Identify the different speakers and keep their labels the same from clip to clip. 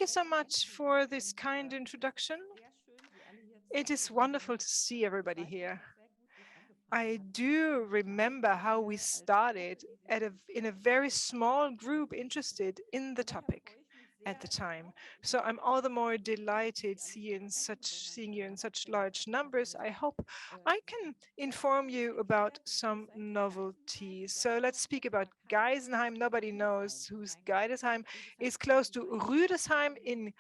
Speaker 1: you so much for this kind introduction. It is wonderful to see everybody here. I do remember how we started in a very small group interested in the topic at the time. So I'm all the more delighted seeing you in such large numbers. I hope I can inform you about some novelties. So let's speak about Geisenheim. Nobody knows whose Geidesheim is close to Rüdesheim in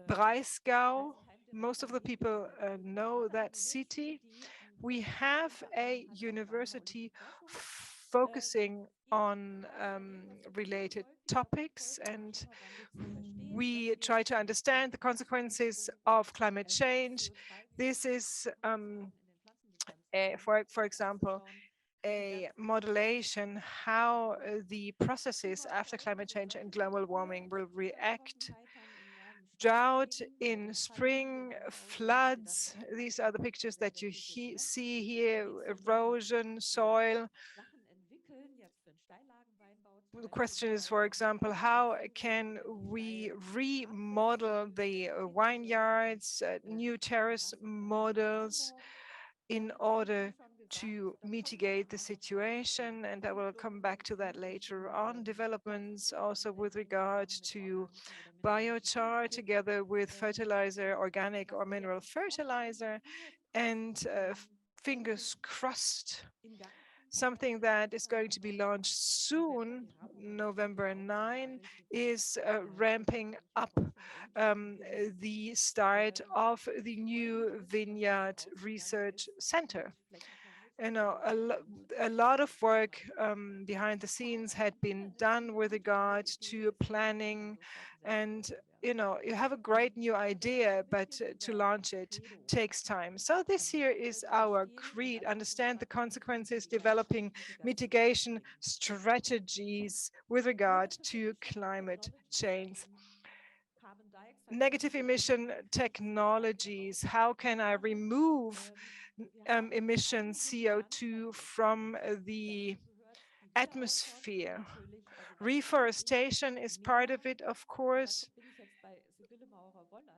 Speaker 1: Breisgau. Most of the people know that city. We have a university focusing on related topics, and we try to understand the consequences of climate change. This is, for example, a modulation how the processes after climate change and global warming will react. Drought in spring, floods. These are the pictures that you see here, erosion, soil. The question is, for example, how can we remodel the vineyards, new terrace models in order to mitigate the situation? And I will come back to that later on. Developments also with regard to biochar together with fertilizer, organic or mineral fertilizer, and fingers crossed, something that is going to be launched soon, November 9, is ramping up the start of the new Vineyard Research Center. You know, a lot of work behind the scenes had been done with regard to planning, and you have a great new idea, but to launch it takes time. So this here is our creed: understand the consequences, developing mitigation strategies with regard to climate change. Negative emission technologies. How can I remove emission CO2 from the atmosphere? Reforestation is part of it, of course.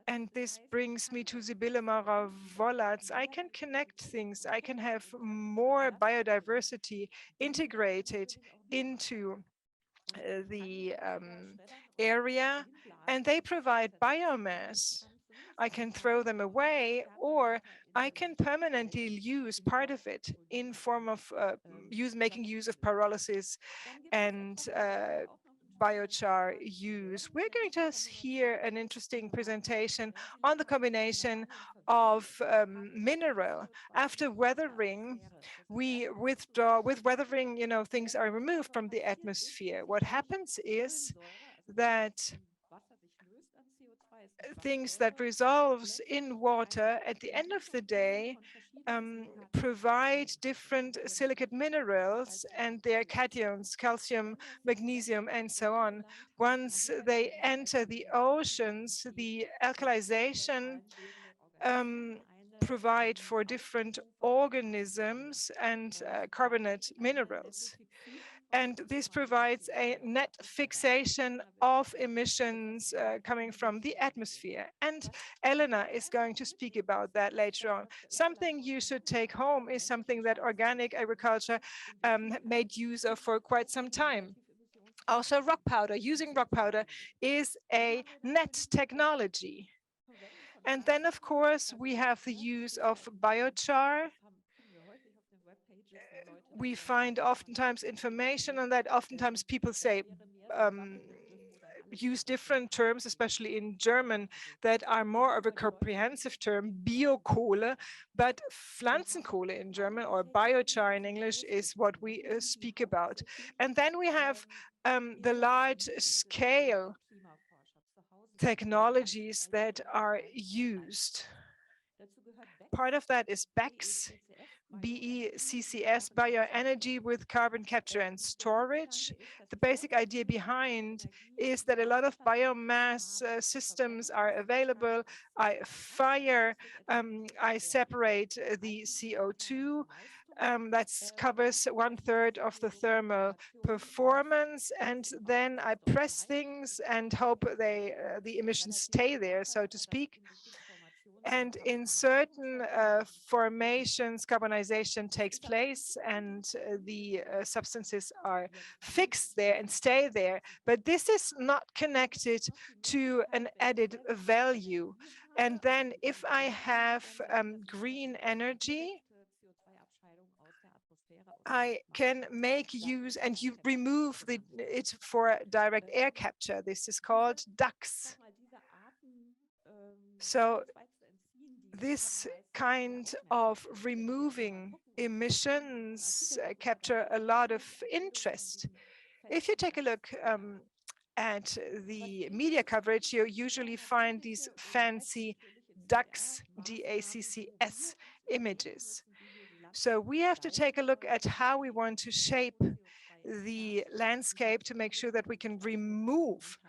Speaker 1: And this brings me to Sibylle Maurer-Wollatz. I can connect things. I can have more biodiversity integrated into the area, and they provide biomass. I can throw them away, or I can permanently use part of it in form of making use of pyrolysis and biochar use. We're going to hear an interesting presentation on the combination of mineral. After weathering, we withdraw. With weathering, things are removed from the atmosphere. What happens is that things that resolves in water at the end of the day provide different silicate minerals and their cations, calcium, magnesium, and so on. Once they enter the oceans, the alkalization provide for different organisms and carbonate minerals. And this provides a net fixation of emissions coming from the atmosphere. And Elena is going to speak about that later on. Something you should take home is something that organic agriculture made use of for quite some time. Also, rock powder. Using rock powder is a net technology. And then, of course, we have the use of biochar. We find oftentimes information on that. Oftentimes people say, use different terms, especially in German, that are more of a comprehensive term, Biokohle, but Pflanzenkohle in German, or biochar in English, is what we speak about. And then we have the large scale technologies that are used. Part of that is BECCS, BECCS, bioenergy with carbon capture and storage. The basic idea behind is that a lot of biomass systems are available. I separate the CO2, that covers 1/3 of the thermal performance, and then I press things and hope the emissions stay there, so to speak. And in certain formations, carbonization takes place and the substances are fixed there and stay there. But this is not connected to an added value. And then if I have green energy, I can make use, and you remove it for direct air capture. This is called ducts. So this kind of removing emissions capture a lot of interest. If you take a look at the media coverage, you usually find these fancy ducts, DACCS images. So we have to take a look at how we want to shape the landscape to make sure that we can remove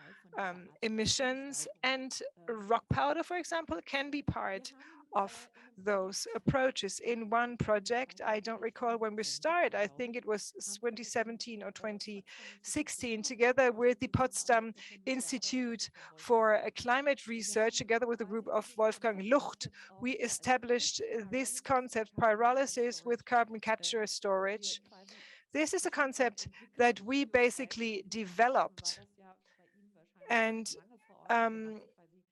Speaker 1: emissions, and rock powder, for example, can be part of those approaches. In one project, I don't recall when we started, I think it was 2017 or 2016, together with the Potsdam Institute for Climate Research, together with a group of Wolfgang Lucht, we established this concept, pyrolysis with carbon capture storage. This is a concept that we basically developed, and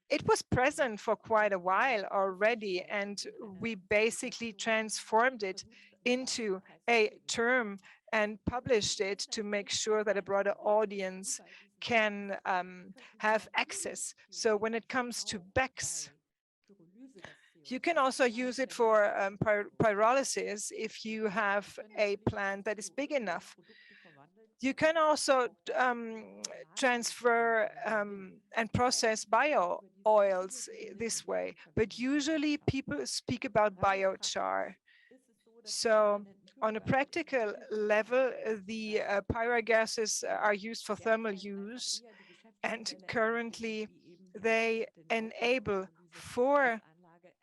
Speaker 1: it was present for quite a while already, and we basically transformed it into a term and published it to make sure that a broader audience can have access. So when it comes to BECS, you can also use it for pyrolysis if you have a plant that is big enough. You can also transfer and process bio oils this way, but usually people speak about biochar. So on a practical level, the pyrogases are used for thermal use, and currently they enable for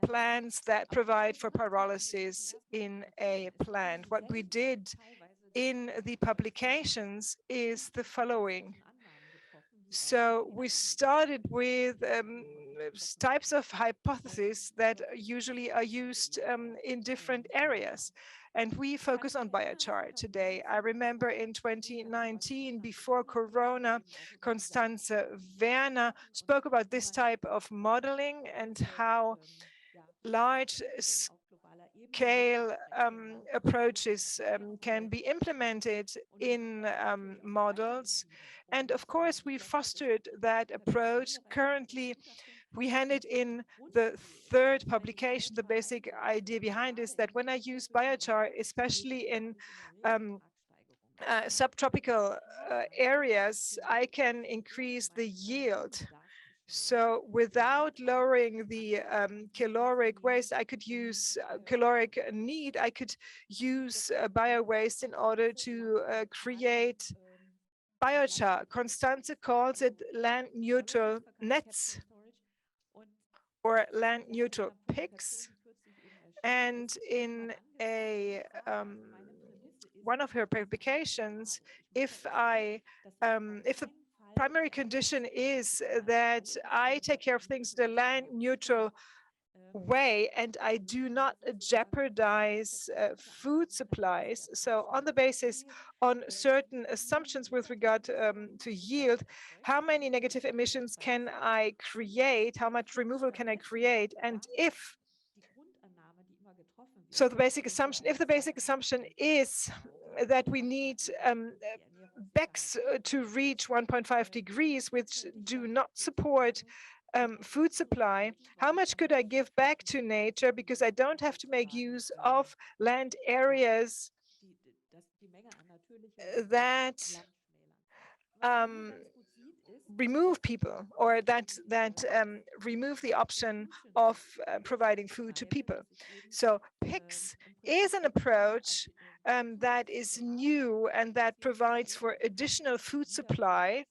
Speaker 1: plants that provide for pyrolysis in a plant. What we did in the publications is the following. So we started with types of hypotheses that usually are used in different areas. And we focus on biochar today. I remember in 2019, before Corona, Constanze Werner spoke about this type of modeling and how large scale approaches can be implemented in models. And of course, we fostered that approach. Currently, we handed in the third publication. The basic idea behind is that when I use biochar, especially in subtropical areas, I can increase the yield. So without lowering the caloric waste, I could use caloric need. I could use bio waste in order to create biochar. Constanze calls it land neutral nets or land neutral pigs. And in a one of her publications, if the primary condition is that I take care of things the land neutral way and I do not jeopardize food supplies. So on the basis on certain assumptions with regard to yield, how many negative emissions can I create? How much removal can I create? And if so, the basic assumption, if the basic assumption is that we need BECS to reach 1.5 degrees, which do not support food supply, how much could I give back to nature because I don't have to make use of land areas that remove people, or that remove the option of providing food to people. So PICS is an approach that is new and that provides for additional food supply,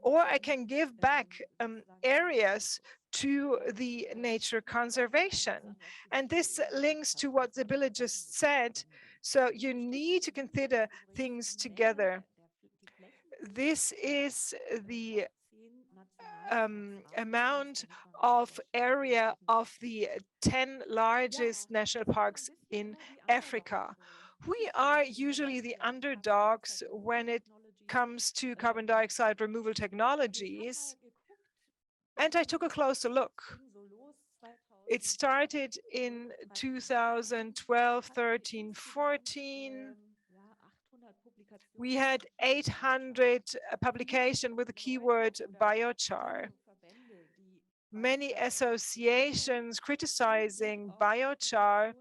Speaker 1: or I can give back areas to the nature conservation. And this links to what Sibylle just said. So you need to consider things together. This is the amount of area of the 10 largest national parks in Africa. We are usually the underdogs when it comes to carbon dioxide removal technologies. And I took a closer look. It started in 2012, 13, 14. We had 800 publications with the keyword biochar. Many associations criticizing biochar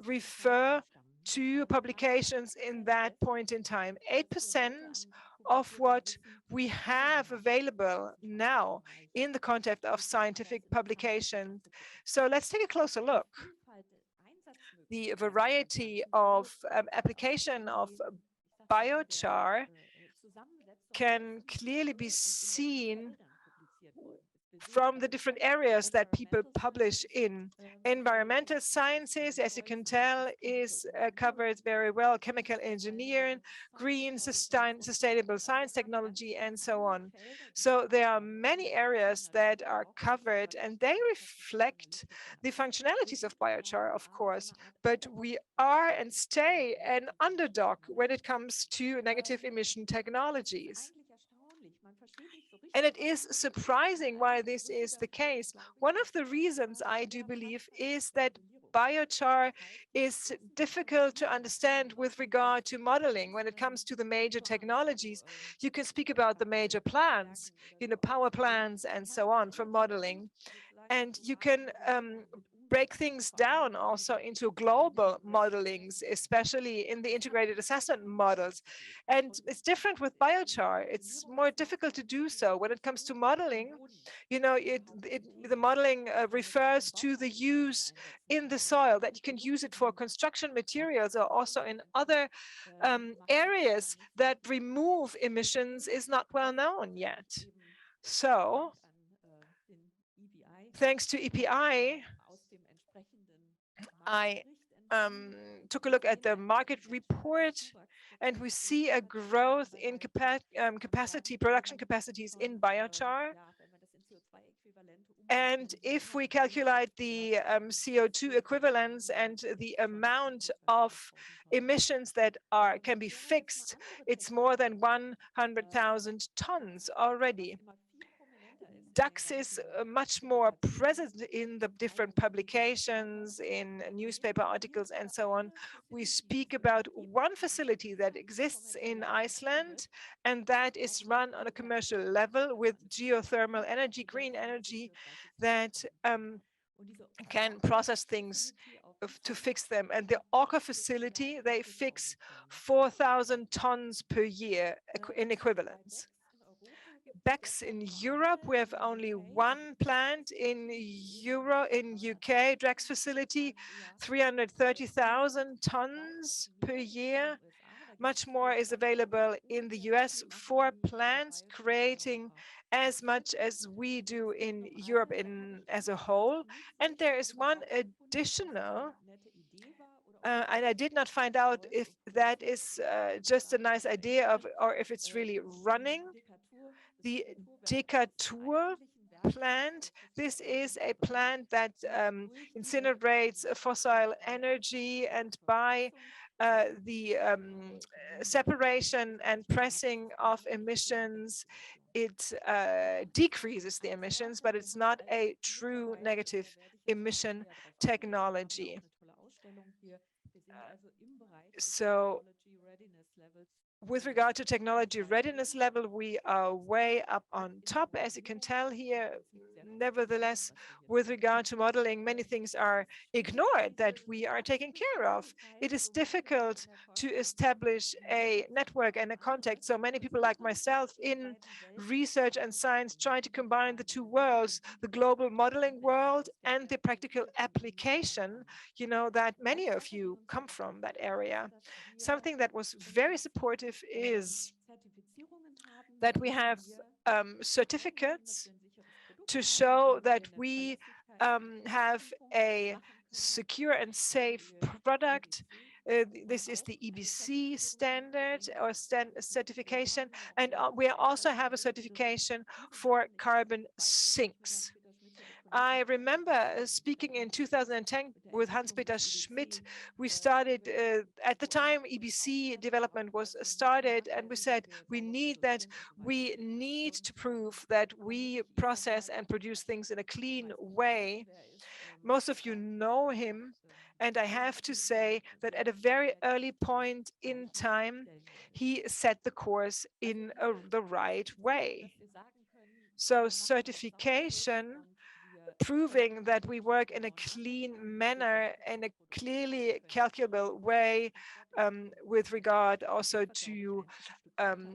Speaker 1: refer to publications in that point in time. 8% of what we have available now in the context of scientific publications. So let's take a closer look. The variety of application of biochar can clearly be seen from the different areas that people publish in. Environmental sciences, as you can tell, is covered very well, chemical engineering, green, sustainable science technology, and so on. So there are many areas that are covered, and they reflect the functionalities of biochar, of course, but we are and stay an underdog when it comes to negative emission technologies. And it is surprising why this is the case. One of the reasons I do believe is that biochar is difficult to understand with regard to modeling. When it comes to the major technologies, you can speak about the major plants, power plants and so on for modeling. And you can break things down also into global modelings, especially in the integrated assessment models. And it's different with biochar. It's more difficult to do so. When it comes to modeling, the modeling refers to the use in the soil, that you can use it for construction materials or also in other areas that remove emissions is not well known yet. So thanks to EPI, I took a look at the market report, and we see a growth in production capacities in biochar. And if we calculate the CO2 equivalents and the amount of emissions that can be fixed, it's more than 100,000 tons already. DAX is much more present in the different publications, in newspaper articles and so on. We speak about one facility that exists in Iceland, and that is run on a commercial level with geothermal energy, green energy, that can process things to fix them. And the Orca facility, they fix 4,000 tons per year in equivalence. BECCS in Europe, we have only one plant in UK, Drax facility, 330,000 tons per year. Much more is available in the US, 4 plants creating as much as we do in Europe as a whole. And there is one additional, and I did not find out if that is just a nice idea or if it's really running. The Decatur plant. This is a plant that incinerates fossil energy, and by the separation and pressing of emissions, it decreases the emissions, but it's not a true negative emission technology. So with regard to technology readiness level, we are way up on top, as you can tell here. Nevertheless, with regard to modeling, many things are ignored that we are taking care of. It is difficult to establish a network and a contact. So many people like myself in research and science try to combine the two worlds, the global modeling world and the practical application, that many of you come from that area. Something that was very supportive is that we have certificates to show that we have a secure and safe product. This is the EBC standard or certification, and we also have a certification for carbon sinks. I remember speaking in 2010 with Hans-Peter Schmidt. We started, at the time, EBC development was started, and we said, we need that. We need to prove that we process and produce things in a clean way. Most of you know him, and I have to say that at a very early point in time, he set the course in the right way. So certification, proving that we work in a clean manner, in a clearly calculable way, with regard also to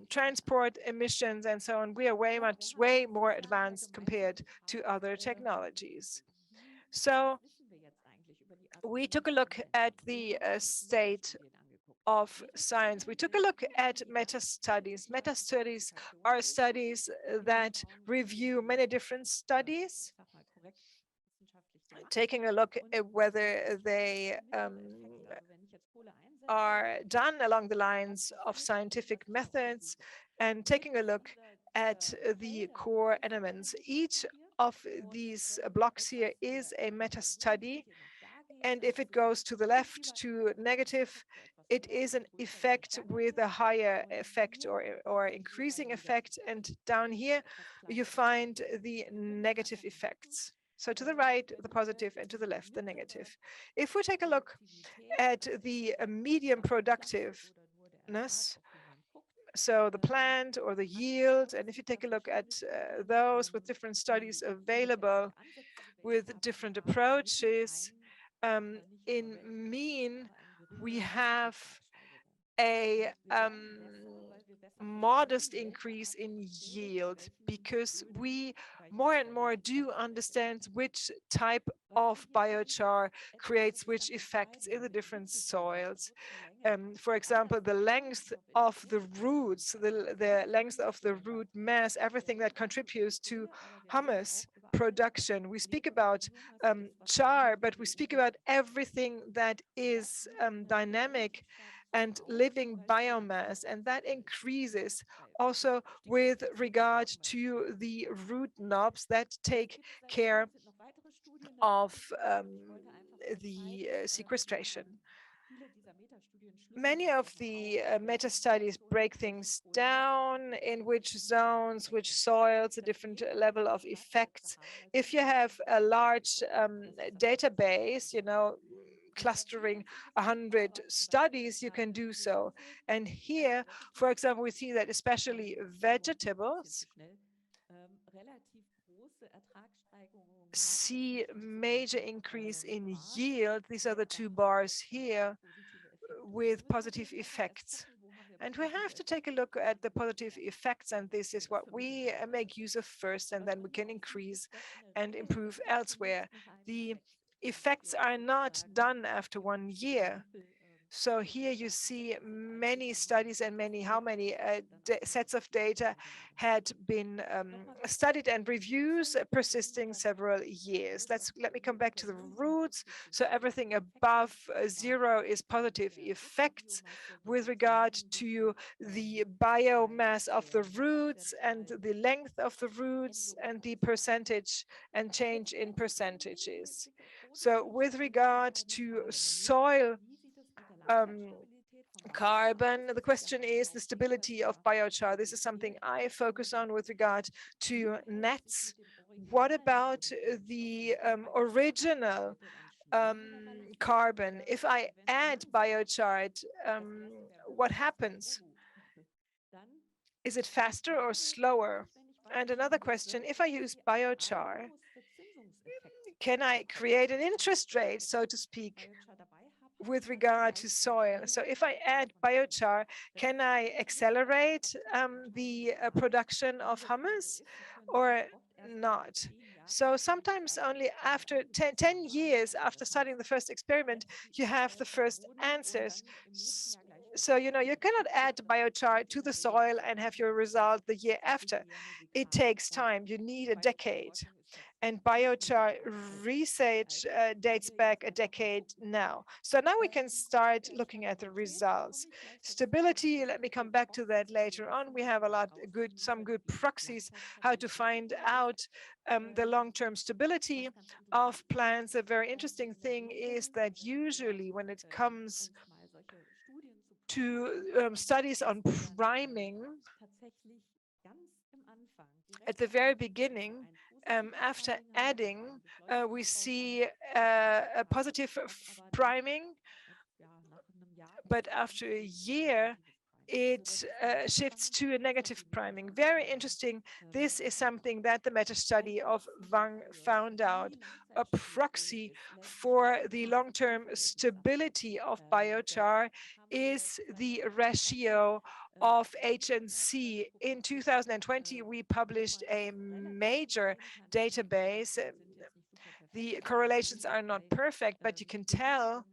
Speaker 1: transport emissions and so on, we are way more advanced compared to other technologies. So we took a look at the state of science. We took a look at meta-studies. Meta-studies are studies that review many different studies, taking a look at whether they are done along the lines of scientific methods and taking a look at the core elements. Each of these blocks here is a meta-study, and if it goes to the left to negative, it is an effect with a higher effect or increasing effect, and down here you find the negative effects. So to the right, the positive, and to the left, the negative. If we take a look at the medium productiveness, so the plant or the yield, and if you take a look at those with different studies available with different approaches, in mean, we have a modest increase in yield because we more and more do understand which type of biochar creates which effects in the different soils. For example, the length of the roots, the length of the root mass, everything that contributes to humus production. We speak about char, but we speak about everything that is dynamic and living biomass, and that increases also with regard to the root knobs that take care of the sequestration. Many of the meta-studies break things down in which zones, which soils, a different level of effects. If you have a large database, you know, clustering 100 studies, you can do so. And here, for example, we see that especially vegetables see major increase in yield. These are the two bars here with positive effects. And we have to take a look at the positive effects, and this is what we make use of first, and then we can increase and improve elsewhere. The effects are not done after 1 year. So here you see many studies and how many sets of data had been studied and reviews persisting several years. Let me come back to the roots. So everything above 0 is positive effects with regard to the biomass of the roots and the length of the roots and the percentage and change in percentages. So with regard to soil carbon, the question is the stability of biochar. This is something I focus on with regard to nets. What about the original carbon? If I add biochar, what happens? Is it faster or slower? And another question, if I use biochar, can I create an interest rate, so to speak, with regard to soil? So if I add biochar, can I accelerate the production of humus or not? So sometimes only after 10 years after starting the first experiment, you have the first answers. So, you know, you cannot add biochar to the soil and have your result the year after. It takes time. You need a decade. And biochar research dates back a decade now. So now we can start looking at the results. Stability, let me come back to that later on. We have some good proxies how to find out the long-term stability of plants. A very interesting thing is that usually when it comes to studies on priming, at the very beginning, after adding, we see a positive priming, but after a year, it shifts to a negative priming. Very interesting. This is something that the meta-study of Wang found out. A proxy for the long-term stability of biochar is the ratio of H and C. In 2020, we published a major database. The correlations are not perfect, but you can tell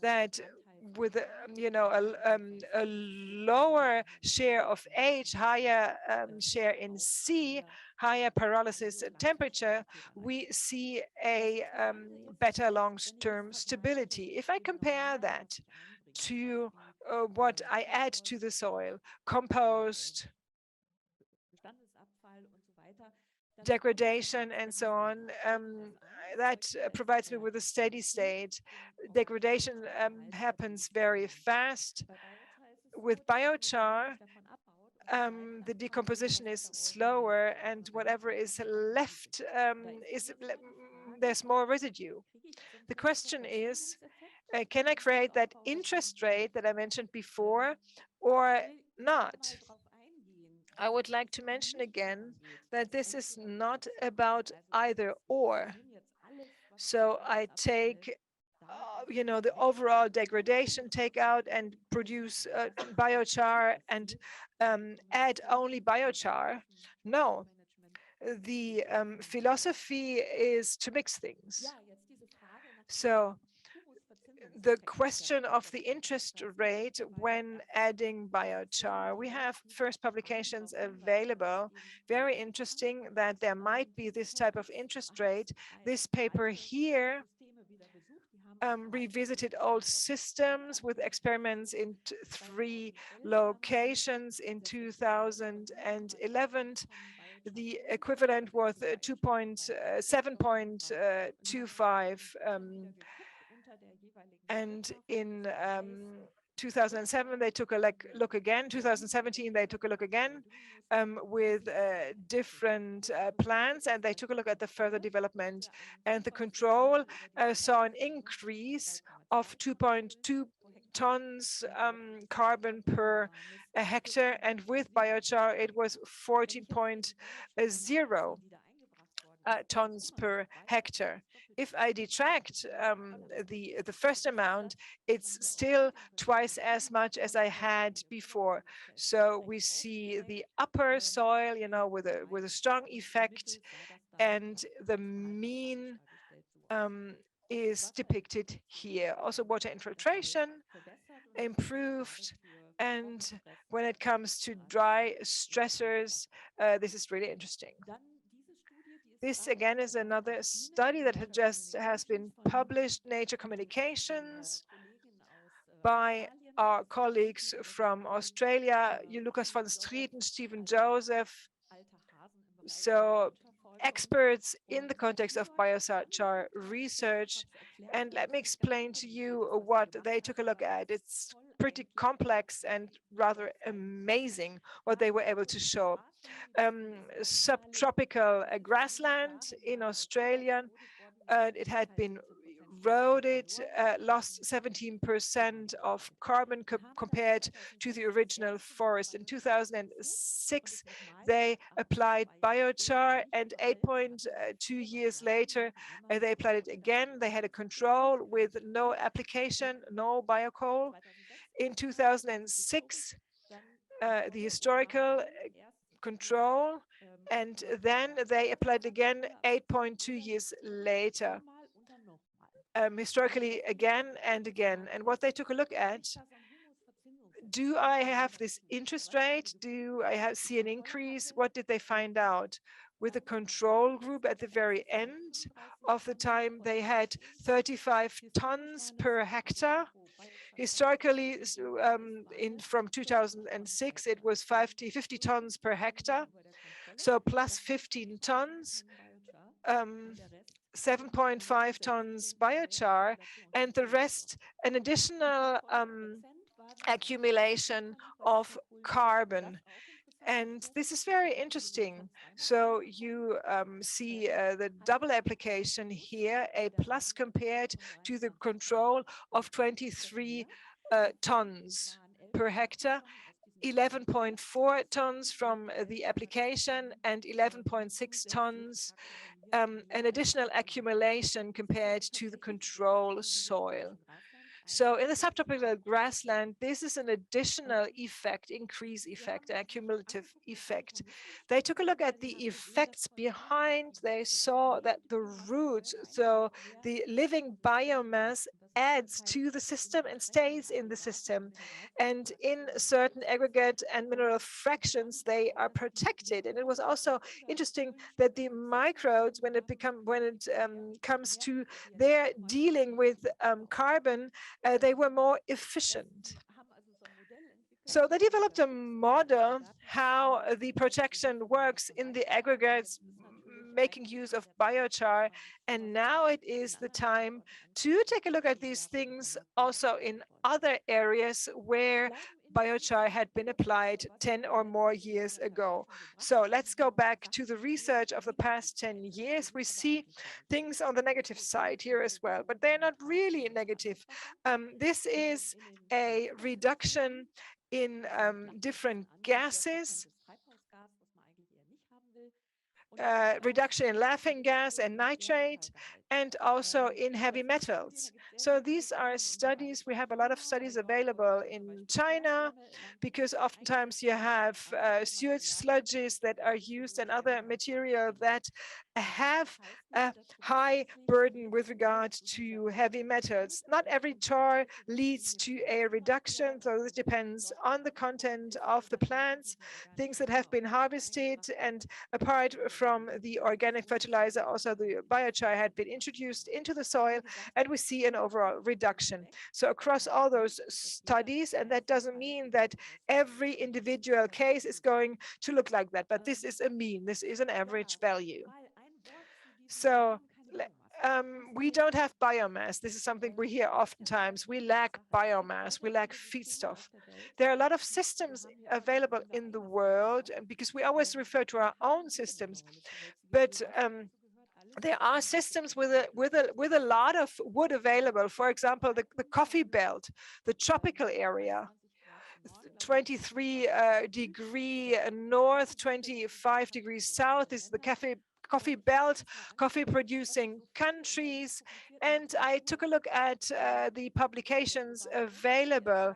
Speaker 1: that with a lower share of H, higher share in C, higher pyrolysis temperature, we see a better long-term stability. If I compare that to what I add to the soil, compost, degradation, and so on, that provides me with a steady state. Degradation happens very fast. With biochar, the decomposition is slower, and whatever is left there's more residue. The question is, can I create that interest rate that I mentioned before or not? I would like to mention again that this is not about either or. So I take the overall degradation, take out and produce biochar and add only biochar. No, the philosophy is to mix things. So the question of the interest rate when adding biochar. We have first publications available. Very interesting that there might be this type of interest rate. This paper here revisited old systems with experiments in 3 locations in 2011. The equivalent was 7.25 and in 2007 they took a look again. 2017 they took a look again with different plans, and they took a look at the further development, and the control saw an increase of 2.2 tons carbon per hectare, and with biochar it was 14.0 tons per hectare. If I detract the first amount, it's still twice as much as I had before. So we see the upper soil, with a strong effect, and the mean is depicted here. Also, water infiltration improved, and when it comes to dry stressors, this is really interesting. This again is another study that has been published, Nature Communications, by our colleagues from Australia, Lucas van Strieten, Stephen Joseph. So experts in the context of biochar research. And let me explain to you what they took a look at. It's pretty complex and rather amazing what they were able to show. Subtropical grassland in Australia, it had been eroded, lost 17% of carbon compared to the original forest. In 2006, they applied biochar, and 8.2 years later, they applied it again. They had a control with no application, no biocoal. In 2006, the historical control, and then they applied again 8.2 years later. Historically again and again. And what they took a look at, do I have this interest rate? Do I see an increase? What did they find out? with a control group at the very end of the time. They had 35 tons per hectare. Historically, from 2006, it was 50 tons per hectare, so plus 15 tons, 7.5 tons biochar, and the rest an additional accumulation of carbon. And this is very interesting. So you see the double application here, a plus compared to the control of 23 tons per hectare, 11.4 tons from the application and 11.6 tons an additional accumulation compared to the control soil. So in the subtropical grassland, this is an additional effect, increase effect, a cumulative effect. They took a look at the effects behind. They saw that the roots, so the living biomass, adds to the system and stays in the system. And in certain aggregate and mineral fractions, they are protected. And it was also interesting that the microbes, when it comes to their dealing with carbon, they were more efficient. So they developed a model how the protection works in the aggregates, making use of biochar. And now it is the time to take a look at these things also in other areas where biochar had been applied 10 or more years ago. So let's go back to the research of the past 10 years. We see things on the negative side here as well, but they're not really negative. This is a reduction in different gases, reduction in laughing gas and nitrate, and also in heavy metals. So these are studies. We have a lot of studies available in China, because oftentimes you have sewage sludges that are used and other material that have a high burden with regard to heavy metals. Not every char leads to a reduction, so this depends on the content of the plants, things that have been harvested, and apart from the organic fertilizer, also the biochar had been introduced into the soil, and we see an overall reduction. So across all those studies, and that doesn't mean that every individual case is going to look like that, but this is a mean, this is an average value. So we don't have biomass. This is something we hear oftentimes. We lack biomass, we lack feedstuff. There are a lot of systems available in the world, because we always refer to our own systems, but there are systems with a lot of wood available. For example, the coffee belt, the tropical area, 23 degree north, 25 degrees south is the coffee belt, coffee producing countries. And I took a look at the publications available.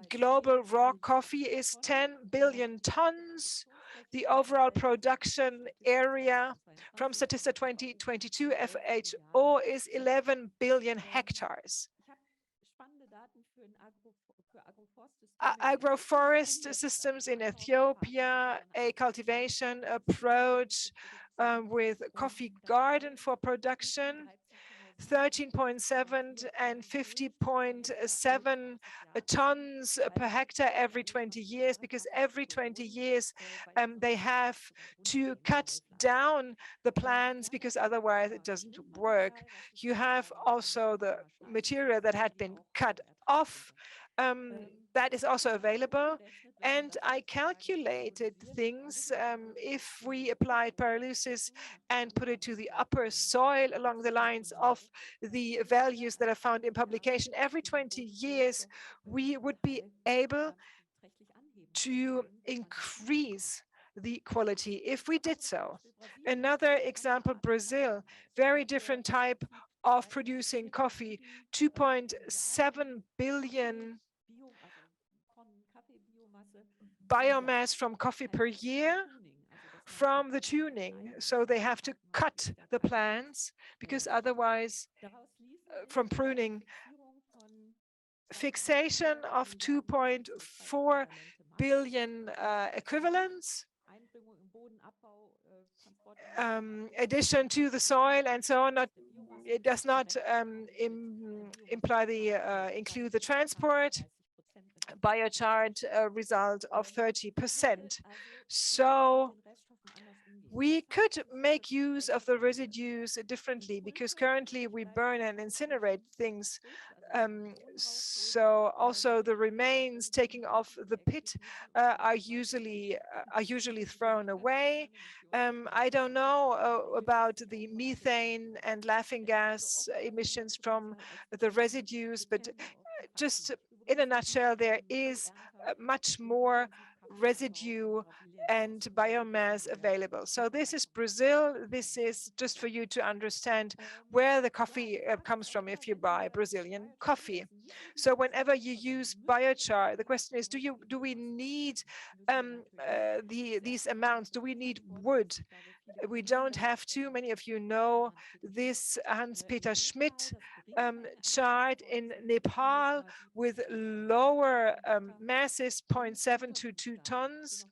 Speaker 1: Global raw coffee is 10 billion tons. The overall production area from Statista 2022 FHO is 11 billion hectares. Agroforest systems in Ethiopia, a cultivation approach with coffee garden for production, 13.7 and 50.7 tons per hectare every 20 years, because every 20 years they have to cut down the plants, because otherwise it doesn't work. You have also the material that had been cut off. That is also available. And I calculated things. If we applied pyrolysis and put it to the upper soil along the lines of the values that are found in publication, every 20 years, we would be able to increase the quality if we did so. Another example, Brazil, very different type of producing coffee, 2.7 billion biomass from coffee per year from the tuning. So they have to cut the plants, because otherwise, from pruning, fixation of 2.4 billion equivalents, addition to the soil and so on. It does not imply the include the transport. Biochar result of 30%. So we could make use of the residues differently because currently we burn and incinerate things. So also the remains taking off the pit are usually thrown away. I don't know about the methane and laughing gas emissions from the residues, but just in a nutshell, there is much more residue and biomass available. So this is Brazil. This is just for you to understand where the coffee comes from if you buy Brazilian coffee. So whenever you use biochar, the question is, do we need these amounts? Do we need wood? We don't have to. Many of you know this Hans-Peter Schmidt chart in Nepal with lower masses, 0.7 to 2 tons.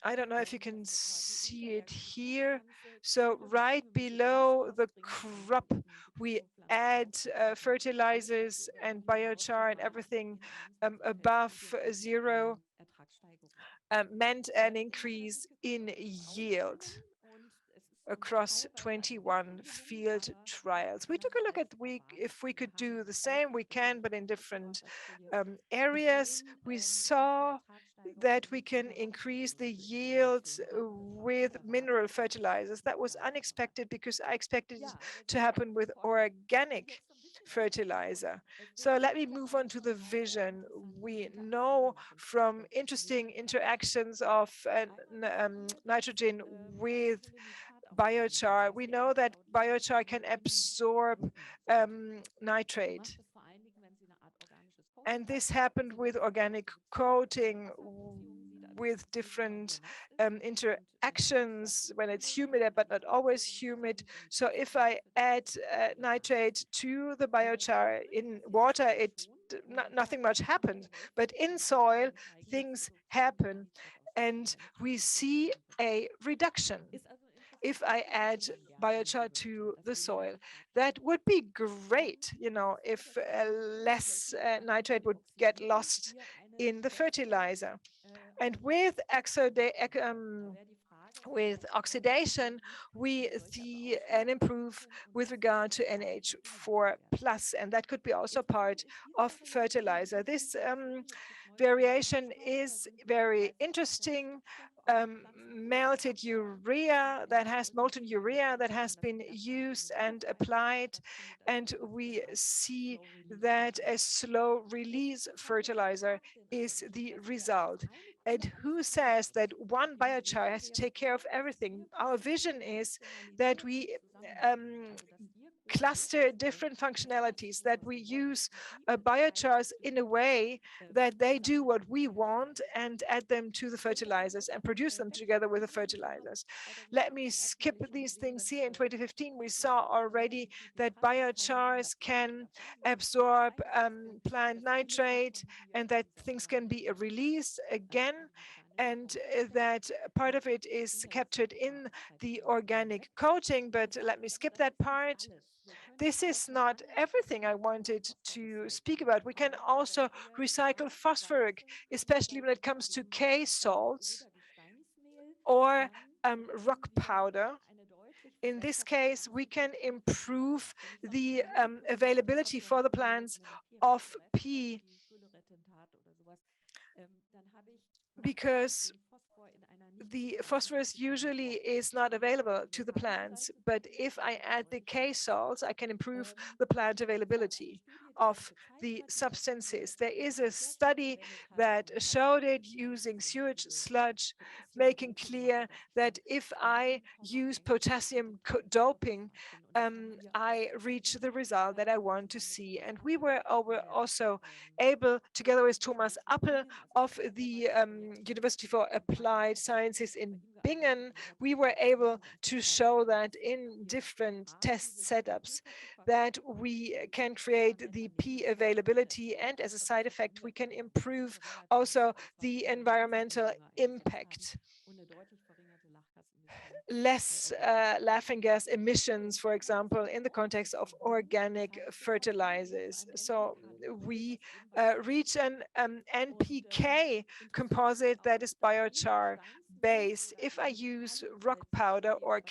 Speaker 1: I don't know if you can see it here. So right below the crop, we add fertilizers and biochar, and everything above zero meant an increase in yield across 21 field trials. We took a look at if we could do the same. We can, but in different areas. We saw that we can increase the yields with mineral fertilizers. That was unexpected because I expected it to happen with organic fertilizer. So let me move on to the vision. We know from interesting interactions of nitrogen with biochar, we know that biochar can absorb nitrate. And this happened with organic coating, with different interactions when it's humid, but not always humid. So if I add nitrate to the biochar in water, nothing much happened. But in soil, things happen. And we see a reduction if I add biochar to the soil. That would be great, if less nitrate would get lost in the fertilizer. And with oxidation, we see an improve with regard to NH4+, and that could be also part of fertilizer. This variation is very interesting. Melted urea that has molten urea that has been used and applied, and we see that a slow release fertilizer is the result. And who says that one biochar has to take care of everything? Our vision is that we cluster different functionalities, that we use biochars in a way that they do what we want and add them to the fertilizers and produce them together with the fertilizers. Let me skip these things here. In 2015, we saw already that biochars can absorb plant nitrate and that things can be released again, and that part of it is captured in the organic coating, but let me skip that part. This is not everything I wanted to speak about. We can also recycle phosphoric, especially when it comes to K salts or rock powder. In this case, we can improve the availability for the plants of P, because the phosphorus usually is not available to the plants, but if I add the K salts, I can improve the plant availability of the substances. There is a study that showed it using sewage sludge, making clear that if I use potassium doping, I reach the result that I want to see. And we were also able, together with Thomas Appel of the University for Applied Sciences in Bingen, we were able to show that in different test setups that we can create the P availability, and as a side effect, we can improve also the environmental impact. less laughing gas emissions, for example, in the context of organic fertilizers. So we reach an NPK composite that is biochar based. If I use rock powder or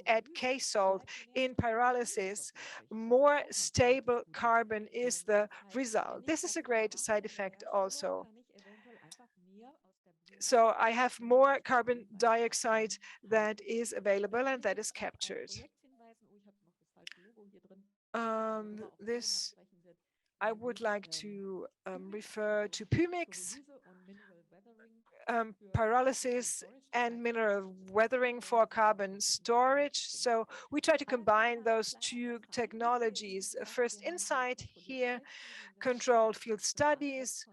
Speaker 1: add K-salt in pyrolysis, more stable carbon is the result. This is a great side effect also. So I have more carbon dioxide that is available and that is captured. This I would like to refer to PUMIX, pyrolysis and mineral weathering for carbon storage. So we try to combine those two technologies. First insight here, controlled field studies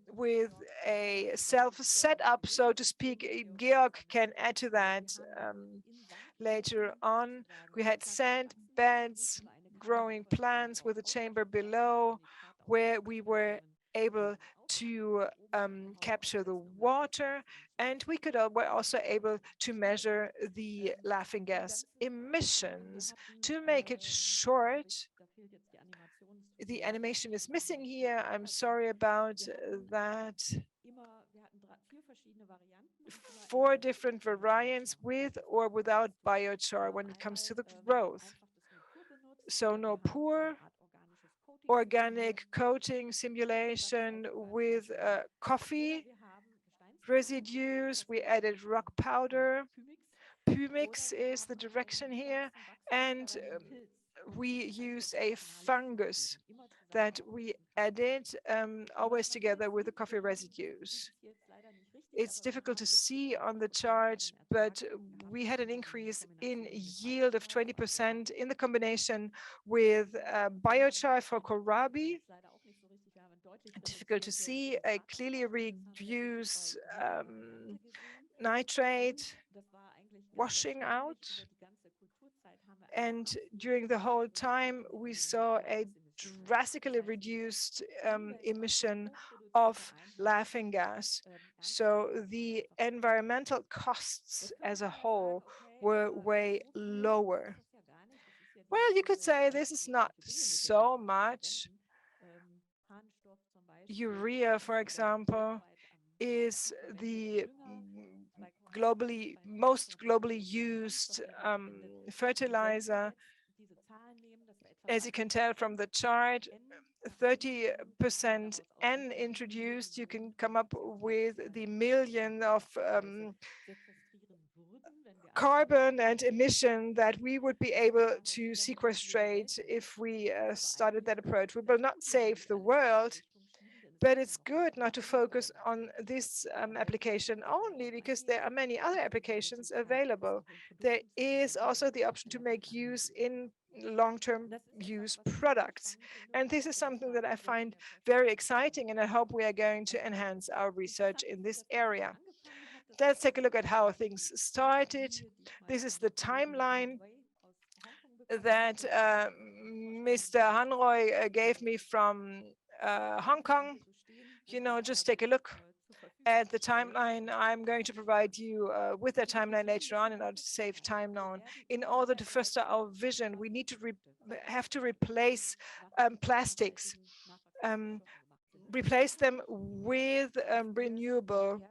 Speaker 1: with a self-setup, so to speak. Georg can add to that later on. We had sand beds, growing plants with a chamber below, where we were able to capture the water, and were also able to measure the laughing gas emissions. To make it short, the animation is missing here. I'm sorry about that. 4 different variants with or without biochar when it comes to the growth. So no poor organic coating simulation with coffee residues. We added rock powder. Pumix is the direction here. And we used a fungus that we added always together with the coffee residues. It's difficult to see on the chart, but we had an increase in yield of 20% in the combination with biochar for kohlrabi. Difficult to see, a clearly reduced nitrate washing out. And during the whole time, we saw a drastically reduced emission of laughing gas. So the environmental costs as a whole were way lower. Well, you could say this is not so much. Urea, for example, is the most globally used fertilizer. As you can tell from the chart, 30% N introduced, you can come up with the million of carbon and emission that we would be able to sequestrate if we started that approach. We will not save the world, but it's good not to focus on this application only, because there are many other applications available. There is also the option to make use in long-term use products. And this is something that I find very exciting, and I hope we are going to enhance our research in this area. Let's take a look at how things started. This is the timeline that Mr. Hanroy gave me from Hong Kong. You know, just take a look at the timeline. I'm going to provide you with that timeline later on in order to save time now. In order to foster our vision, we need to have to replace plastics, replace them with renewable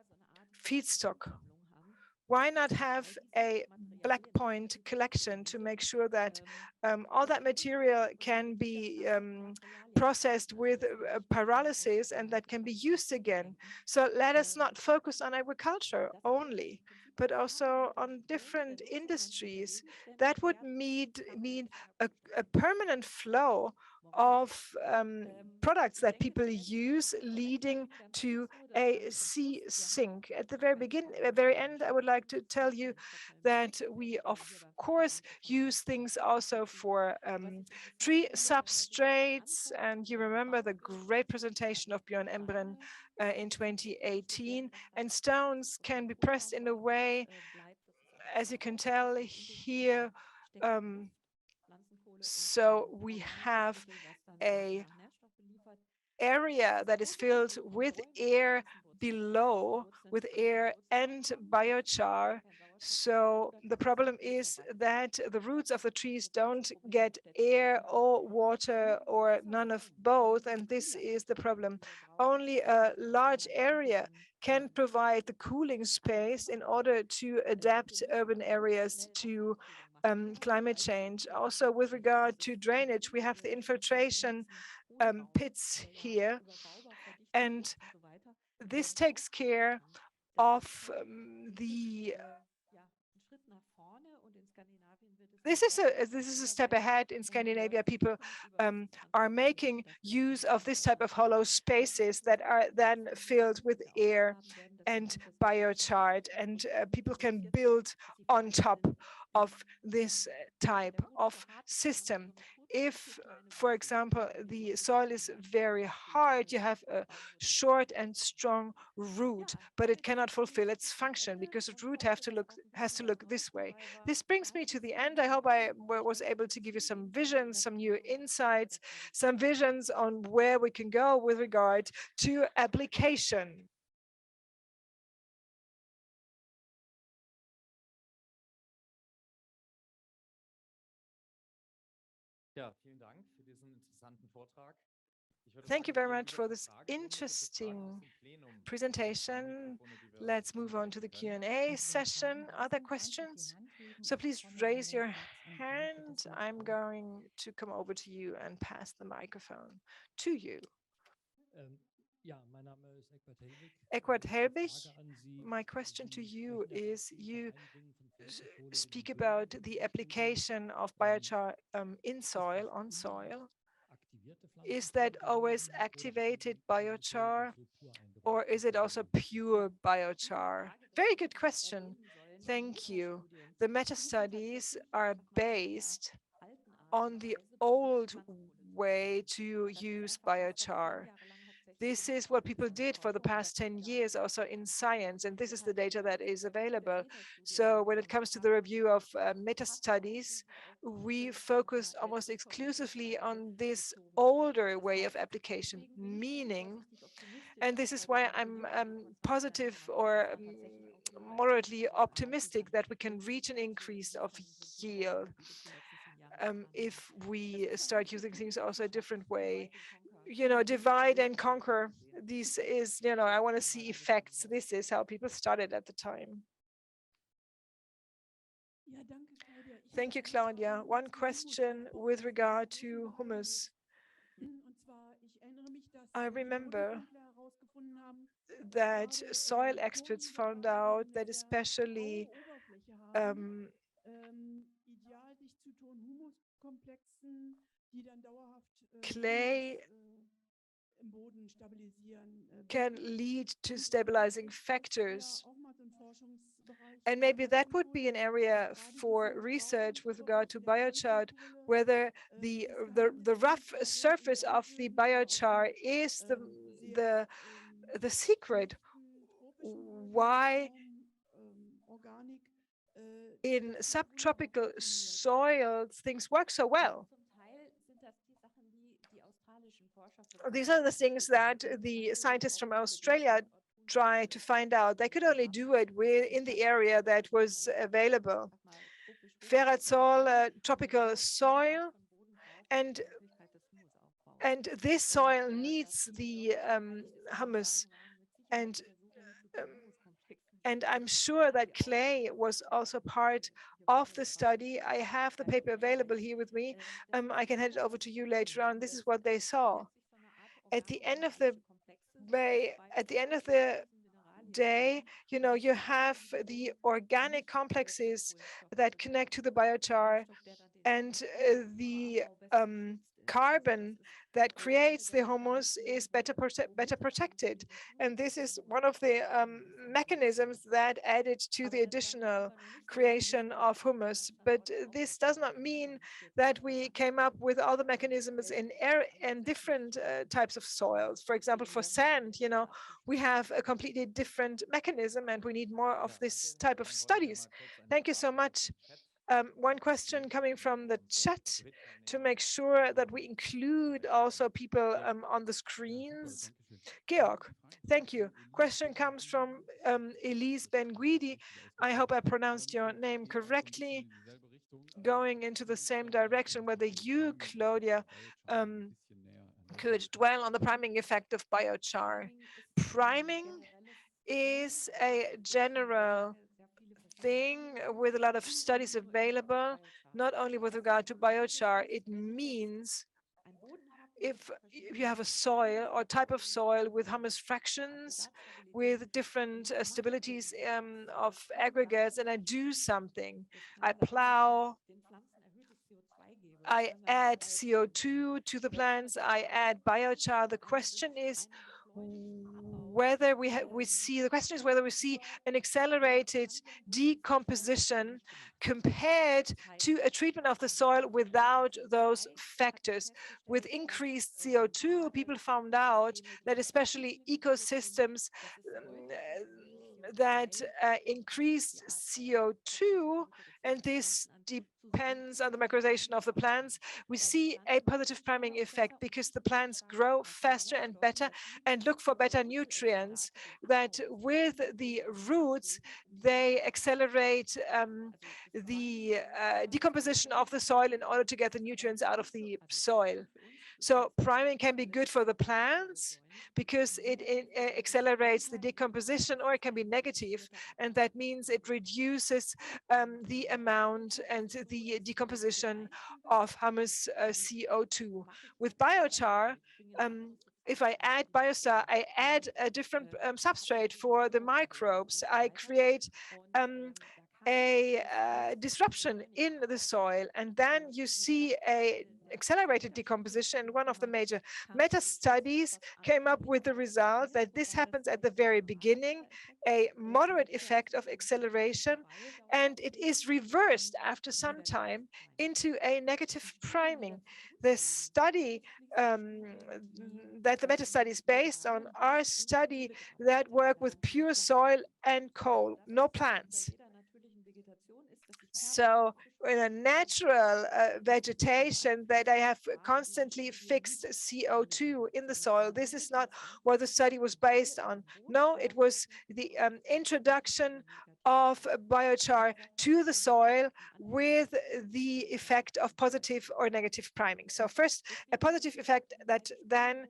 Speaker 1: feedstock. Why not have a black point collection to make sure that all that material can be processed with pyrolysis and that can be used again? So let us not focus on agriculture only, but also on different industries. That would mean a permanent flow of products that people use, leading to a sea sink. At the very end, I would like to tell you that we, of course, use things also for tree substrates. And you remember the great presentation of Björn Embren in 2018. And stones can be pressed in a way, as you can tell here, so we have a area that is filled with air below, with air and biochar. So the problem is that the roots of the trees don't get air or water or none of both, and this is the problem. Only a large area can provide the cooling space in order to adapt urban areas to climate change. Also, with regard to drainage, we have the infiltration pits here, and this takes care of the this is a step ahead in Scandinavia. People are making use of this type of hollow spaces that are then filled with air and biochar, and people can build on top of this type of system. If, for example, the soil is very hard, you have a short and strong root, but it cannot fulfill its function because the root has to look this way. This brings me to the end. I hope I was able to give you some visions, some new insights, some visions on where we can go with regard to application. Thank you very much for this interesting presentation. Let's move on to the Q&A session. Other questions? So please raise your hand. I'm going to come over to you and pass the microphone to you. Eckbert Helbig, my question to you is, you speak about the application of biochar in soil, on soil. Is that always activated biochar, or is it also pure biochar? Very good question. Thank you. The meta-studies are based on the old way to use biochar. This is what people did for the past 10 years also in science, and this is the data that is available. So when it comes to the review of meta-studies, we focused almost exclusively on this older way of application, meaning, and this is why I'm positive or moderately optimistic that we can reach an increase of yield if we start using things also a different way. You know, divide and conquer. This is, you know, I want to see effects. This is how people started at the time. Thank you, Claudia. One question with regard to humus. I remember that soil experts found out that especially clay can lead to stabilizing factors. And maybe that would be an area for research with regard to biochar, whether the rough surface of the biochar is the secret why in subtropical soils things work so well. These are the things that the scientists from Australia try to find out. They could only do it in the area that was available. Ferrazole, tropical soil, and this soil needs the humus, and I'm sure that clay was also part of the study. I have the paper available here with me. I can hand it over to you later on. This is what they saw. At the end of the day, you know, you have the organic complexes that connect to the biochar, and the carbon that creates the humus is better protected. And this is one of the mechanisms that added to the additional creation of humus. But this does not mean that we came up with all the mechanisms in air and different types of soils. For example, for sand, you know, we have a completely different mechanism, and we need more of this type of studies. Thank you so much. One question coming from the chat to make sure that we include also people on the screens. Georg, thank you. Question comes from Elise Benguidi. I hope I pronounced your name correctly. Going into the same direction, whether you, Claudia, could dwell on the priming effect of biochar. Priming is a general thing with a lot of studies available, not only with regard to biochar. It means if you have a soil or type of soil with humus fractions, with different stabilities of aggregates, and I do something, I plow, I add CO2 to the plants, I add biochar. The question is whether we see an accelerated decomposition compared to a treatment of the soil without those factors. With increased CO2, people found out that especially ecosystems that increased CO2, and this depends on the micronization of the plants, we see a positive priming effect because the plants grow faster and better and look for better nutrients, that with the roots, they accelerate the decomposition of the soil in order to get the nutrients out of the soil. So priming can be good for the plants because it accelerates the decomposition, or it can be negative, and that means it reduces the amount and the decomposition of humus CO2. With biochar, if I add biochar, I add a different substrate for the microbes. I create a disruption in the soil, and then you see a accelerated decomposition. One of the major meta studies came up with the result that this happens at the very beginning, a moderate effect of acceleration, and it is reversed after some time into a negative priming. The study that the meta study is based on are study that work with pure soil and coal, no plants. So in a natural vegetation that I have constantly fixed CO2 in the soil, this is not what the study was based on. No, it was the introduction of biochar to the soil with the effect of positive or negative priming. So first, a positive effect that then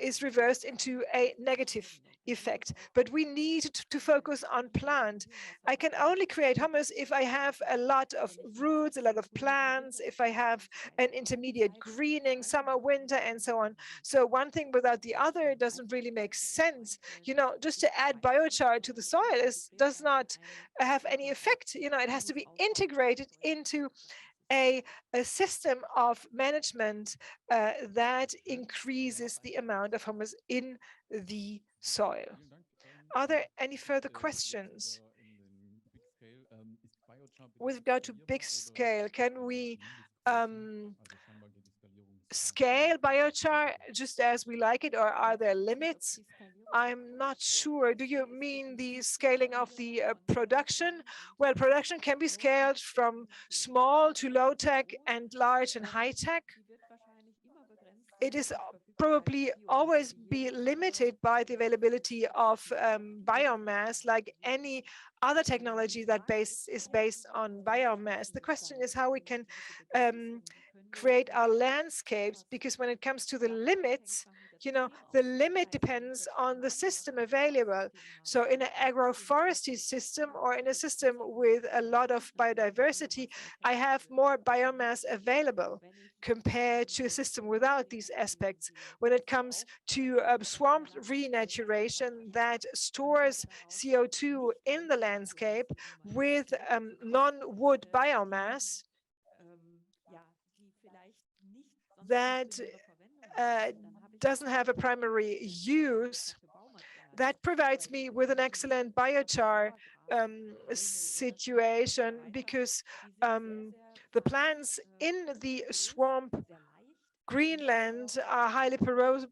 Speaker 1: is reversed into a negative effect. But we need to focus on plant. I can only create humus if I have a lot of roots, a lot of plants, if I have an intermediate greening, summer, winter, and so on. So one thing without the other doesn't really make sense. You know, just to add biochar to the soil does not have any effect. You know, it has to be integrated into a system of management that increases the amount of humus in the soil. Are there any further questions? With regard to big scale, can we scale biochar just as we like it, or are there limits? I'm not sure. Do you mean the scaling of the production? Well, production can be scaled from small to low tech and large and high tech. It is probably always be limited by the availability of biomass, like any other technology that is based on biomass. The question is how we can create our landscapes, because when it comes to the limits, you know, the limit depends on the system available. So in an agroforestry system or in a system with a lot of biodiversity, I have more biomass available compared to a system without these aspects. When it comes to swamp renaturation that stores CO2 in the landscape with non-wood biomass, that doesn't have a primary use, that provides me with an excellent biochar situation, because the plants in the swamp Greenland are highly porous,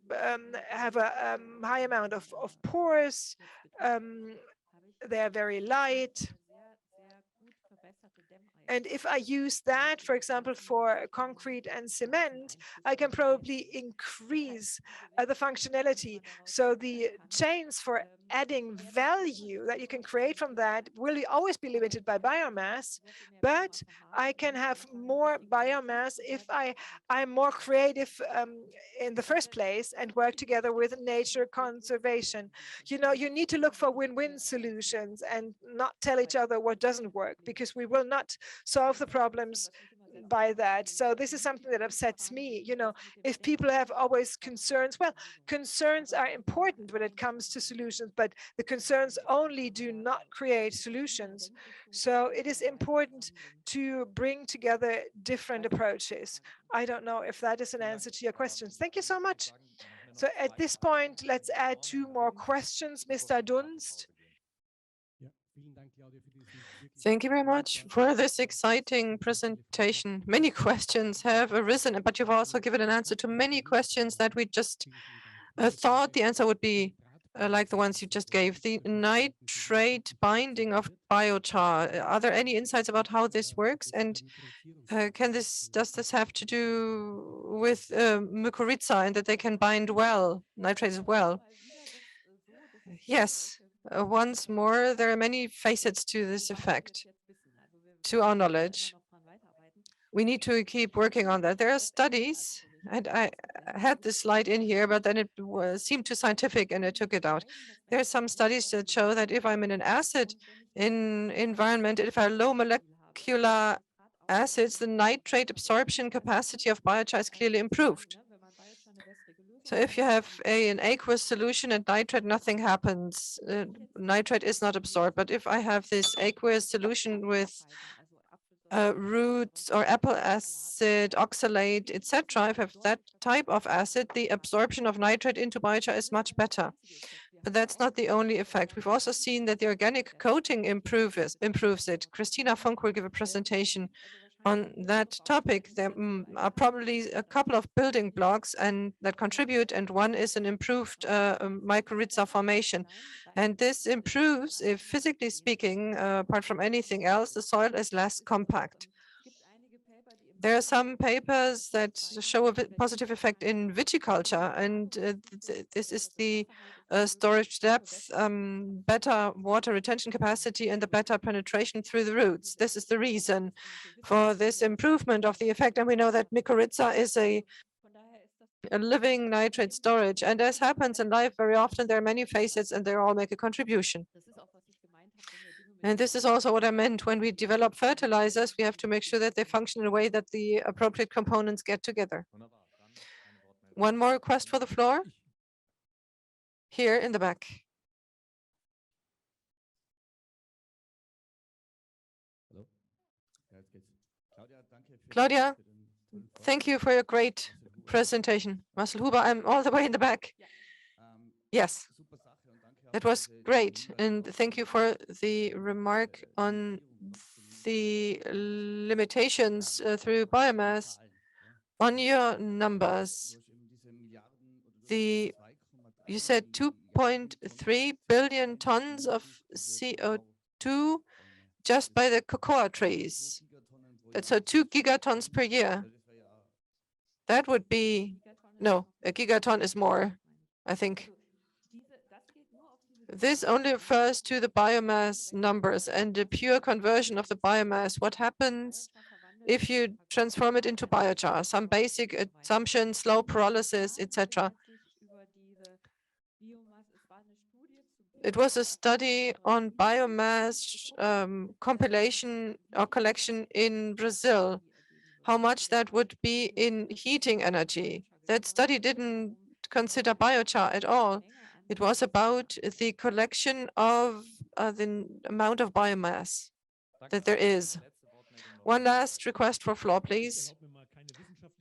Speaker 1: have a high amount of pores, they are very light, And if I use that, for example, for concrete and cement, I can probably increase the functionality. So the chains for adding value that you can create from that will always be limited by biomass, but I can have more biomass if I'm more creative in the first place and work together with nature conservation. You know, you need to look for win-win solutions and not tell each other what doesn't work, because we will not solve the problems by that. So this is something that upsets me. You know, if people have always concerns, well, concerns are important when it comes to solutions, but the concerns only do not create solutions. So it is important to bring together different approaches. I don't know if that is an answer to your questions. Thank you so much. So at this point, let's add 2 more questions. Mr. Dunst.
Speaker 2: Thank you very much for this exciting presentation. Many questions have arisen, but you've also given an answer to many questions that we just thought the answer would be like the ones you just gave. The nitrate binding of biochar. Are there any insights about how this works? And does this have to do with mycorrhiza and that they can bind well, nitrate as well? Yes. Once more, there are many facets to this effect. To our knowledge, we need to keep working on that. There are studies, and I had this slide in here, but then it seemed too scientific and I took it out. There are some studies that show that if I'm in an acid environment, if I have low molecular acids, the nitrate absorption capacity of biochar is clearly improved. So if you have an aqueous solution and nitrate, nothing happens. Nitrate is not absorbed. But if I have this aqueous solution with roots or apple acid, oxalate, etc., if I have that type of acid, the absorption of nitrate into biochar is much better. But that's not the only effect. We've also seen that the organic coating improves it. Christina Funk will give a presentation on that topic. There are probably a couple of building blocks and that contribute, and one is an improved mycorrhiza formation. And this improves, if physically speaking, apart from anything else, the soil is less compact. There are some papers that show a positive effect in viticulture, and this is the storage depth, better water retention capacity, and the better penetration through the roots. This is the reason for this improvement of the effect. And we know that mycorrhiza is a living nitrate storage. And as happens in life, very often there are many facets and they all make a contribution. And this is also what I meant when we develop fertilizers. We have to make sure that they function in a way that the appropriate components get together. One more request for the floor? Here in the back. Claudia, thank you for your great presentation. Marcel Huber, I'm all the way in the back. Yes, that was great. And thank you for the remark on the limitations through biomass. On your numbers, you said 2.3 billion tons of CO2 just by the cocoa trees. So 2 gigatons per year. That would be, no, a gigaton is more, I think. This only refers to the biomass numbers and the pure conversion of the biomass. What happens if you transform it into biochar? Some basic assumptions, slow pyrolysis, etc. It was a study on biomass compilation or collection in Brazil, how much that would be in heating energy. That study didn't consider biochar at all. It was about the collection of the amount of biomass that there is. One last request for floor, please.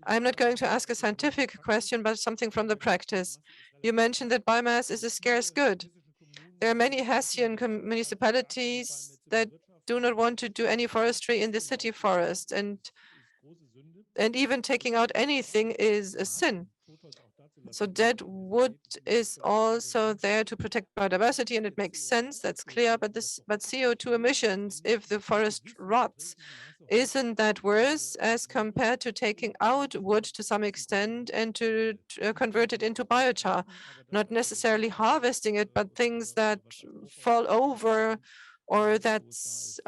Speaker 2: I'm not going to ask a scientific question, but something from the practice. You mentioned that biomass is a scarce good. There are many Hessian municipalities that do not want to do any forestry in the city forest, and even taking out anything is a sin. So dead wood is also there to protect biodiversity, and it makes sense. That's clear. But CO2 emissions, if the forest rots, isn't that worse as compared to taking out wood to some extent and to convert it into biochar? Not necessarily harvesting it, but things that fall over or that's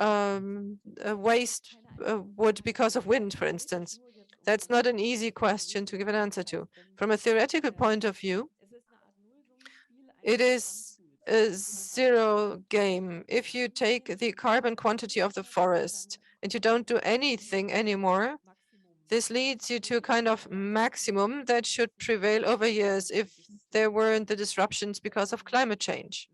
Speaker 2: waste wood because of wind, for instance. That's not an easy question to give an answer to. From a theoretical point of view, it is a zero game. If you take the carbon quantity of the forest and you don't do anything anymore, this leads you to a kind of maximum that should prevail over years if there weren't the disruptions because of climate change.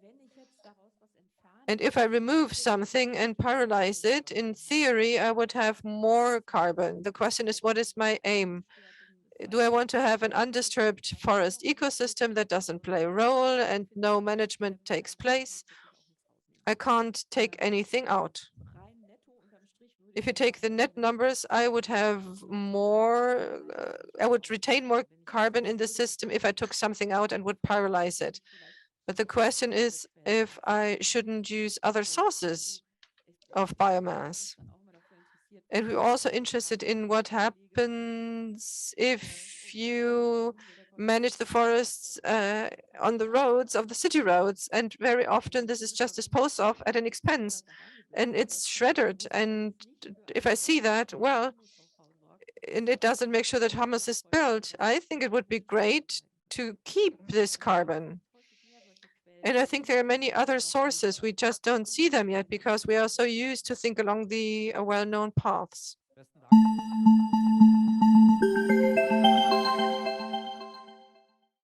Speaker 2: And if I remove something and paralyze it, in theory, I would have more carbon. The question is, what is my aim? Do I want to have an undisturbed forest ecosystem that doesn't play a role and no management takes place? I can't take anything out. If you take the net numbers, I would have more, I would retain more carbon in the system if I took something out and would paralyze it. But the question is if I shouldn't use other sources of biomass. And we're also interested in what happens if you manage the forests on the roads of the city roads. And very often this is just disposed of at an expense and it's shredded. And if I see that, well, and it doesn't make sure that humus is built, I think it would be great to keep this carbon. And I think there are many other sources. We just don't see them yet because we are so used to think along the well-known paths.